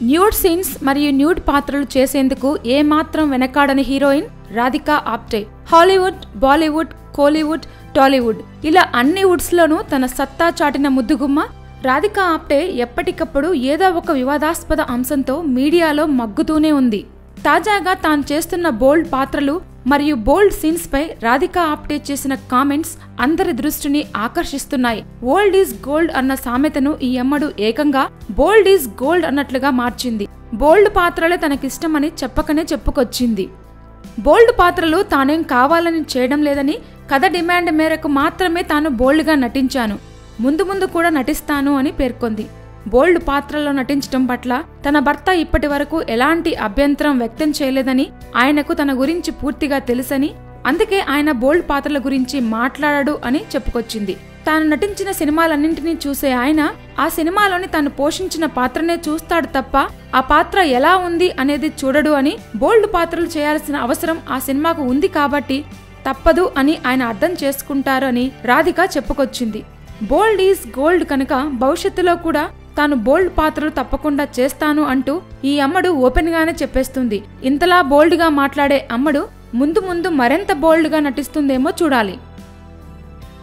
Nude scenes మరియు nude పాత్రలు చేసేందుకు ఏమాత్రం వెనకాడని హీరోయిన్ రాధికా ఆప్టే. హాలీవుడ్, బాలీవుడ్, కోలీవుడ్, టాలీవుడ్ ఇలా అన్ని వుడ్స్ లోనూ తన సత్తా చాటిన ముద్దుగుమ్మ రాధికా ఆప్టే ఎప్పటికప్పుడు ఏదో ఒక వివాదాస్పద అంశంతో మీడియాలో మగ్గుతూనే ఉంది. తాజాగా తాను చేస్తున్న బోల్డ్ పాత్రలు మరియు బోల్డ్ సీన్స్ పై రాధికా ఆప్టే చేసిన కామెంట్స్ అందరి దృష్టిని ఆకర్షిస్తున్నాయి. ఓల్డ్ ఈజ్ గోల్డ్ అన్న సామెతను ఈ అమ్మడు ఏకంగా బోల్డ్ ఈజ్ గోల్డ్ అన్నట్లుగా మార్చింది. బోల్డ్ పాత్రలే తనకిష్టమని చెప్పకనే చెప్పుకొచ్చింది. బోల్డ్ పాత్రలు తానేం కావాలని చేయడం లేదని, కథ డిమాండ్ మేరకు మాత్రమే తాను బోల్డ్గా నటించాను, ముందు ముందు కూడా నటిస్తాను అని పేర్కొంది. బోల్డ్ పాత్రలో నటించడం పట్ల తన భర్త ఇప్పటి వరకు ఎలాంటి అభ్యంతరం వ్యక్తం చేయలేదని, ఆయనకు తన గురించి పూర్తిగా తెలుసని, అందుకే ఆయన బోల్డ్ పాత్రల గురించి మాట్లాడడు అని చెప్పుకొచ్చింది. తాను నటించిన సినిమాలన్నింటినీ చూసే ఆయన ఆ సినిమాలోని తాను పోషించిన పాత్రనే చూస్తాడు తప్ప ఆ పాత్ర ఎలా ఉంది అనేది చూడడు అని, బోల్డ్ పాత్రలు చేయాల్సిన అవసరం ఆ సినిమాకు ఉంది కాబట్టి తప్పదు అని ఆయన అర్థం చేసుకుంటారు అని రాధిక చెప్పుకొచ్చింది. బోల్డ్ ఈజ్ గోల్డ్ కనుక భవిష్యత్తులో కూడా తాను బోల్డ్ పాత్రలు తప్పకుండా చేస్తాను అంటూ ఈ అమ్మడు ఓపెన్ గానే చెప్పేస్తుంది. ఇంతలా బోల్డ్ గా మాట్లాడే అమ్మడు ముందు ముందు మరింత బోల్డ్ గా నటిస్తుందేమో చూడాలి.